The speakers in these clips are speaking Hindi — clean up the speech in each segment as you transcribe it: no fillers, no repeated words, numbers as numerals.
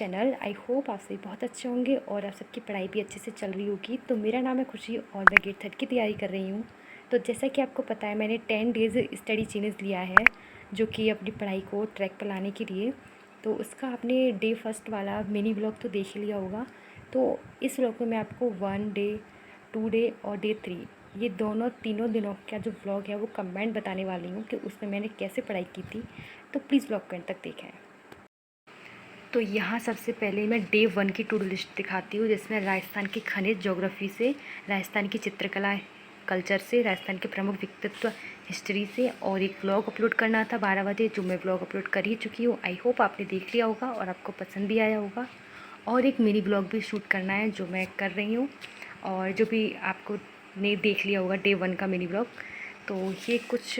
चैनल। आई होप आप सभी बहुत अच्छे होंगे और आप सबकी पढ़ाई भी अच्छे से चल रही होगी। तो मेरा नाम है खुशी और मैं ग्रेड 3 की तैयारी कर रही हूँ। तो जैसा कि आपको पता है, मैंने 10 डेज़ स्टडी चैलेंज लिया है, जो कि अपनी पढ़ाई को ट्रैक पर लाने के लिए। तो उसका आपने डे फर्स्ट वाला मिनी ब्लॉग तो देख ही लिया होगा। तो इस ब्लॉग में मैं आपको 1 डे, 2 डे और डे 3 ये तीनों दिनों का जो व्लॉग है वो कंबाइंड बताने वाली हूँ कि उसमें मैंने कैसे पढ़ाई की थी। तो प्लीज़ व्लॉग को एंड तक देखें। तो यहाँ सबसे पहले मैं डे 1 की टू डू लिस्ट दिखाती हूँ, जिसमें राजस्थान की खनिज ज्योग्राफी से, राजस्थान की चित्रकला कल्चर से, राजस्थान के प्रमुख व्यक्तित्व हिस्ट्री से, और एक व्लॉग अपलोड करना था 12 बजे, जो मैं व्लॉग अपलोड कर ही चुकी हूँ। आई होप आपने देख लिया होगा और आपको पसंद भी आया होगा। और एक मिनी ब्लॉग भी शूट करना है, जो मैं कर रही हूँ, और जो भी आपको ने देख लिया होगा डे 1 का मिनी ब्लॉग। तो ये कुछ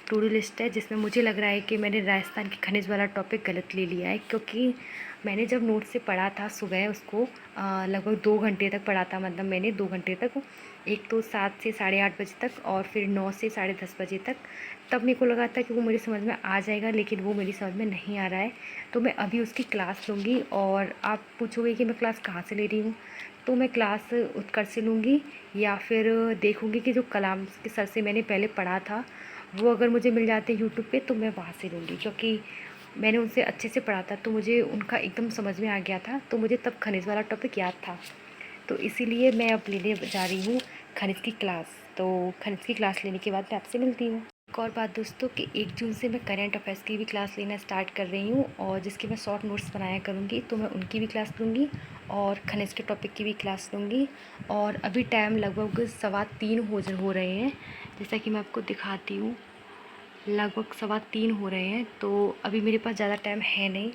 टू डू लिस्ट है, जिसमें मुझे लग रहा है कि मैंने राजस्थान की खनिज वाला टॉपिक गलत ले लिया है, क्योंकि मैंने जब नोट से पढ़ा था सुबह उसको लगभग 2 घंटे तक पढ़ा था। मतलब मैंने 2 घंटे तक, एक तो 7 से साढ़े 8 बजे तक और फिर 9 से साढ़े 10 बजे तक। तब मेरे को लगा था कि वो मेरी समझ में आ जाएगा, लेकिन वो मेरी समझ में नहीं आ रहा है। तो मैं अभी उसकी क्लास लूँगी। और आप पूछोगे कि मैं क्लास कहाँ से ले रही हूँ, तो मैं क्लास उत्कर्ष से लूँगी, या फिर देखूँगी कि जो कलाम के सर से मैंने पहले पढ़ा था वो अगर मुझे मिल जाते हैं यूट्यूब पे, तो मैं वहाँ से लूँगी, क्योंकि मैंने उनसे अच्छे से पढ़ा था तो मुझे उनका एकदम समझ में आ गया था। तो मुझे तब खनिज वाला टॉपिक याद था, तो इसीलिए मैं अब लेने जा रही हूँ खनिज की क्लास। तो खनिज की क्लास लेने के बाद मैं आपसे मिलती हूँ। एक और बात दोस्तों, कि 1 जून से मैं करेंट अफेयर्स की भी क्लास लेना स्टार्ट कर रही हूँ, और जिसके मैं शॉर्ट नोट्स बनाया करूँगी, तो मैं उनकी भी क्लास लूँगी और खनिज के टॉपिक की भी क्लास लूँगी। और अभी टाइम लगभग 2:15 हो रहे हैं, जैसा कि मैं आपको दिखाती हूँ, लगभग 3:15 हो रहे हैं। तो अभी मेरे पास ज़्यादा टाइम है नहीं,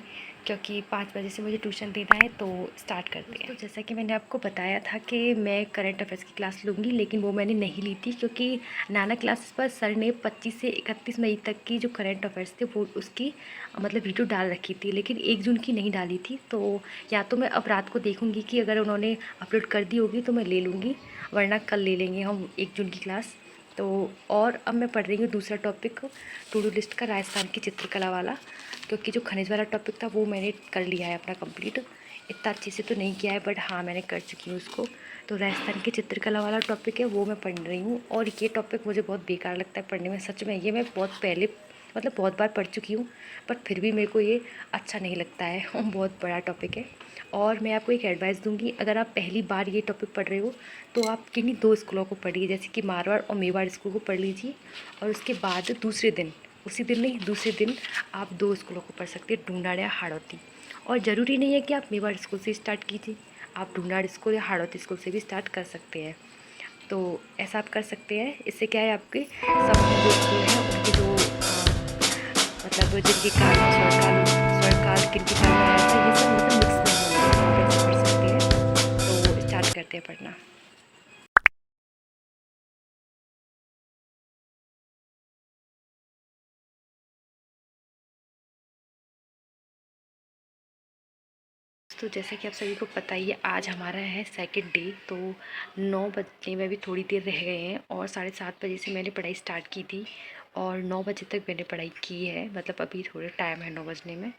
क्योंकि 5 बजे से मुझे ट्यूशन देना है। तो स्टार्ट करते हैं। तो जैसा कि मैंने आपको बताया था कि मैं करंट अफेयर्स की क्लास लूँगी, लेकिन वो मैंने नहीं ली थी, क्योंकि नाना क्लासेस पर सर ने 25 से 31 मई तक की जो करंट अफेयर्स थे वो उसकी मतलब वीडियो डाल रखी थी, लेकिन 1 जून की नहीं डाली थी। तो या तो मैं अब रात को देखूँगी कि अगर उन्होंने अपलोड कर दी होगी तो मैं ले लूँगी, वरना कल ले लेंगे हम 1 जून की क्लास। तो और अब मैं पढ़ रही हूँ दूसरा टॉपिक टू डू लिस्ट का, राजस्थान की चित्रकला वाला, क्योंकि जो खनिज वाला टॉपिक था वो मैंने कर लिया है अपना कंप्लीट। इतना अच्छे से तो नहीं किया है, बट हाँ मैंने कर चुकी हूँ उसको। तो राजस्थान की चित्रकला वाला टॉपिक है वो मैं पढ़ रही हूँ, और ये टॉपिक मुझे बहुत बेकार लगता है पढ़ने में, सच में। ये मैं बहुत पहले मतलब बहुत बार पढ़ चुकी हूँ, बट फिर भी मेरे को ये अच्छा नहीं लगता है। बहुत बड़ा टॉपिक है। और मैं आपको एक एडवाइस दूंगी, अगर आप पहली बार ये टॉपिक पढ़ रहे हो तो आप किन्हीं 2 स्कूलों को पढ़िए, जैसे कि मारवाड़ और मेवाड़ स्कूल को पढ़ लीजिए, और उसके बाद दूसरे दिन, उसी दिन नहीं दूसरे दिन, आप 2 स्कूलों को पढ़ सकते हैं, ढूंढाड़ या हाड़ौती। और ज़रूरी नहीं है कि आप मेवाड़ स्कूल से स्टार्ट कीजिए, आप ढूंढाड़ स्कूल या हाड़ौती स्कूल से भी स्टार्ट कर सकते हैं। तो ऐसा आप कर सकते हैं। इससे क्या है, आपके सब जो स्कूल हैं उनके जो मतलब जिनके काल स्वर्णकाल किनके काल में आया था, ये सब मतलब मिक्स नहीं होंगे, तो आप ऐसे पढ़ सकते हैं। तो स्टार्ट करते हैं पढ़ना। तो जैसा कि आप सभी को पता ही है, आज हमारा है सेकंड डे। तो 9 बजने में भी थोड़ी देर रह गए हैं, और 7:30 बजे से मैंने पढ़ाई स्टार्ट की थी, और 9 बजे तक मैंने पढ़ाई की है। मतलब अभी थोड़ा टाइम है 9 बजने में।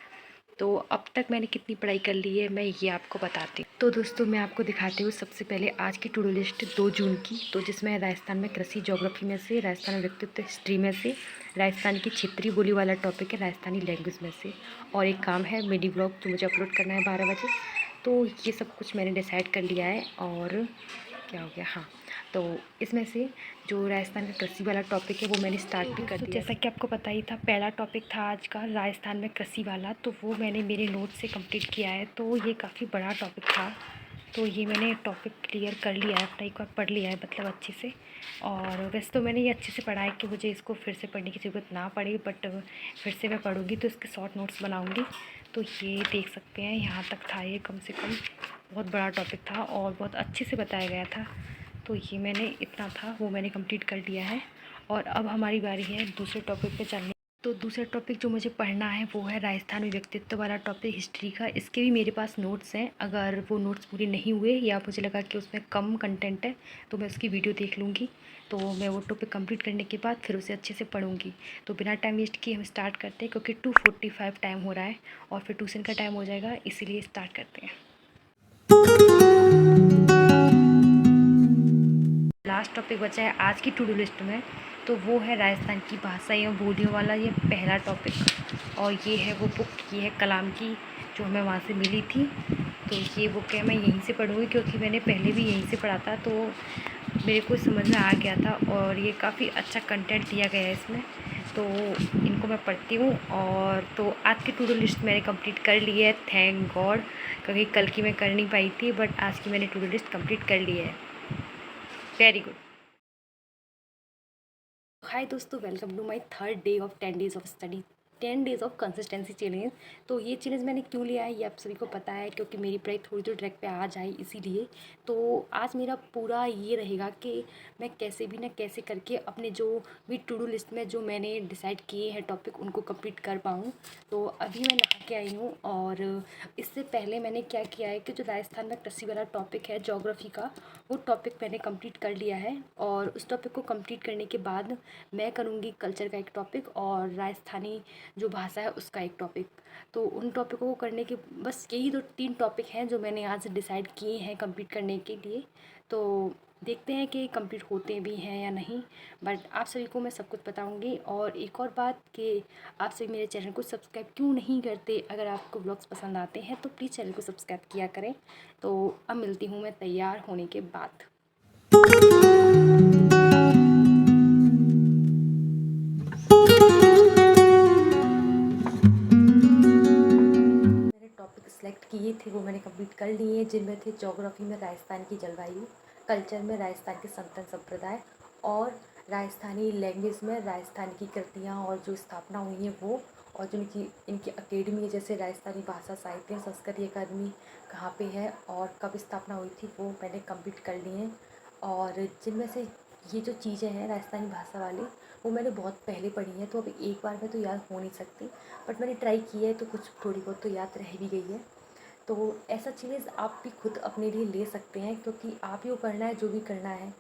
तो अब तक मैंने कितनी पढ़ाई कर ली है मैं ये आपको बताती हूँ। तो दोस्तों मैं आपको दिखाती हूँ सबसे पहले आज की टू डू लिस्ट 2 जून की, तो जिसमें राजस्थान में कृषि ज्योग्राफी में से, राजस्थान में व्यक्तित्व हिस्ट्री में से, राजस्थान की क्षेत्रीय बोली वाला टॉपिक है राजस्थानी लैंग्वेज में से, और एक काम है मिनी ब्लॉग जो मुझे अपलोड करना है 12 बजे। तो ये सब कुछ मैंने डिसाइड कर लिया है। और क्या हो गया, हाँ, तो इसमें से जो राजस्थान का कृषि वाला टॉपिक है वो मैंने स्टार्ट भी कर दिया। जैसा कि आपको पता ही था, पहला टॉपिक था आज का राजस्थान में कृषि वाला, तो वो मैंने मेरे नोट से कंप्लीट किया है। तो ये काफ़ी बड़ा टॉपिक था, तो ये मैंने टॉपिक क्लियर कर लिया है अपना, एक बार पढ़ लिया है मतलब अच्छे से। और वैसे तो मैंने ये अच्छे से पढ़ा है कि मुझे इसको फिर से पढ़ने की ज़रूरत ना पड़े, बट फिर से मैं पढ़ूँगी तो इसके शॉर्ट नोट्स बनाऊँगी। तो ये देख सकते हैं, यहाँ तक था ये, कम से कम बहुत बड़ा टॉपिक था और बहुत अच्छे से बताया गया था। तो ये मैंने इतना था वो मैंने कंप्लीट कर लिया है, और अब हमारी बारी है दूसरे टॉपिक पे चलने। तो दूसरा टॉपिक जो मुझे पढ़ना है वो है राजस्थानी व्यक्तित्व वाला टॉपिक, हिस्ट्री का। इसके भी मेरे पास नोट्स हैं। अगर वो नोट्स पूरे नहीं हुए या मुझे लगा कि उसमें कम कंटेंट है तो मैं उसकी वीडियो देख लूँगी। तो मैं वो टॉपिक कंप्लीट करने के बाद फिर उसे अच्छे से पढ़ूँगी। तो बिना टाइम वेस्ट किए हम स्टार्ट करते हैं, क्योंकि 2:45 टाइम हो रहा है और फिर ट्यूशन का टाइम हो जाएगा, इसीलिए स्टार्ट करते हैं। लास्ट टॉपिक बचा है आज की टू डू लिस्ट में, तो वो है राजस्थान की भाषा एवं बोलियों वाला ये पहला टॉपिक। और ये है वो बुक, ये है कलाम की, जो हमें वहाँ से मिली थी। तो ये बुक है, मैं यहीं से पढ़ूँगी क्योंकि मैंने पहले भी यहीं से पढ़ा था, तो मेरे को समझ में आ गया था। और ये काफ़ी अच्छा कंटेंट दिया गया है इसमें, तो इनको मैं पढ़ती हूँ। और तो आज की टू डू लिस्ट मैंने कंप्लीट कर ली है, थैंक गॉड, क्योंकि कल की मैं कर नहीं पाई थी, बट आज की मैंने टू डू लिस्ट कंप्लीट कर ली है। Very good. हाय दोस्तों, welcome to my third day of 10 days of study, 10 days of consistency challenge. तो ये चैलेंज मैंने क्यों लिया है ये आप सभी को पता है, क्योंकि मेरी पढ़ाई थोड़ी तो ट्रैक पे आ जाए इसीलिए। तो आज मेरा पूरा ये रहेगा कि मैं कैसे भी ना कैसे करके अपने जो भी टू डू लिस्ट में जो मैंने डिसाइड किए हैं टॉपिक उनको कंप्लीट कर पाऊँ। तो अभी मैं नहा के आई हूँ, और इससे पहले मैंने क्या किया है कि जो राजस्थान में कृषि वाला टॉपिक है ज्योग्राफी का, वो टॉपिक मैंने कंप्लीट कर लिया है। और उस टॉपिक को कंप्लीट करने के बाद मैं करूँगी कल्चर का एक टॉपिक और राजस्थानी जो भाषा है उसका एक टॉपिक। तो उन टॉपिकों को करने के बस यही 2-3 टॉपिक हैं जो मैंने आज डिसाइड किए हैं कंप्लीट करने के लिए। तो देखते हैं कि कंप्लीट होते भी हैं या नहीं, बट आप सभी को मैं सब कुछ बताऊंगी। और एक और बात कि आप सभी मेरे चैनल को सब्सक्राइब क्यों नहीं करते। अगर आपको ब्लॉग्स पसंद आते हैं तो प्लीज़ चैनल को सब्सक्राइब किया करें। तो अब मिलती हूँ मैं तैयार होने के बाद। मैंने टॉपिक सेलेक्ट किए थे वो मैंने कंप्लीट कर लिए हैं, जिनमें थे ज्योग्राफी में राजस्थान की जलवायु, कल्चर में राजस्थान के संतन संप्रदाय, और राजस्थानी लैंग्वेज में राजस्थान की कृतियाँ और जो स्थापना हुई हैं वो, और जो इनकी इनकी अकेडमी है जैसे राजस्थानी भाषा साहित्य संस्कृति अकादमी कहाँ पे है और कब स्थापना हुई थी वो मैंने कंप्लीट कर लिए हैं। और जिनमें से ये जो चीज़ें हैं राजस्थानी भाषा वाली वो मैंने बहुत पहले पढ़ी हैं, तो अभी एक बार में तो याद हो नहीं सकती, बट मैंने ट्राई की है तो कुछ थोड़ी बहुत तो याद रह भी गई है। तो ऐसा चीज़ आप भी खुद अपने लिए ले सकते हैं, क्योंकि आप ही को करना है जो भी करना है।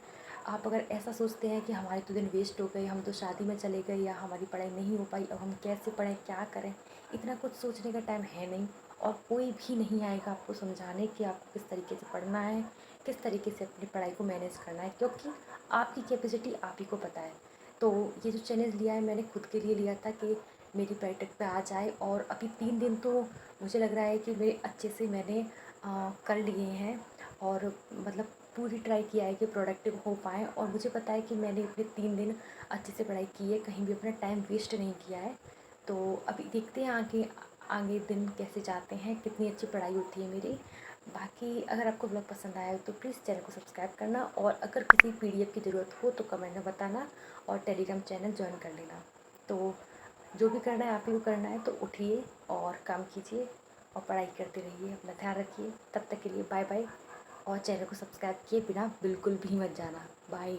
आप अगर ऐसा सोचते हैं कि हमारे तो दिन वेस्ट हो गए, हम तो शादी में चले गए या हमारी पढ़ाई नहीं हो पाई, अब हम कैसे पढ़ें क्या करें, इतना कुछ सोचने का टाइम है नहीं। और कोई भी नहीं आएगा आपको समझाने कि आपको किस तरीके से पढ़ना है, किस तरीके से अपनी पढ़ाई को मैनेज करना है, क्योंकि आपकी कैपेसिटी आप ही को पता है। तो ये जो चैलेंज लिया है मैंने खुद के लिए लिया था कि मेरी बैठक पे आ जाए। और अभी 3 दिन तो मुझे लग रहा है कि मेरे अच्छे से मैंने कर लिए हैं, और मतलब पूरी ट्राई किया है कि प्रोडक्टिव हो पाएँ। और मुझे पता है कि मैंने अपने 3 दिन अच्छे से पढ़ाई की है, कहीं भी अपना टाइम वेस्ट नहीं किया है। तो अभी देखते हैं आगे आगे दिन कैसे जाते हैं, कितनी अच्छी पढ़ाई होती है मेरी। बाकी अगर आपको ब्लॉग पसंद आया हो तो प्लीज़ चैनल को सब्सक्राइब करना, और अगर किसी पीडीएफ की ज़रूरत हो तो कमेंट में बताना, और टेलीग्राम चैनल ज्वाइन कर लेना। तो जो भी करना है आप ही को करना है, तो उठिए और काम कीजिए और पढ़ाई करते रहिए, अपना ध्यान रखिए। तब तक के लिए बाय बाय, और चैनल को सब्सक्राइब किए बिना बिल्कुल भी मत जाना। बाय।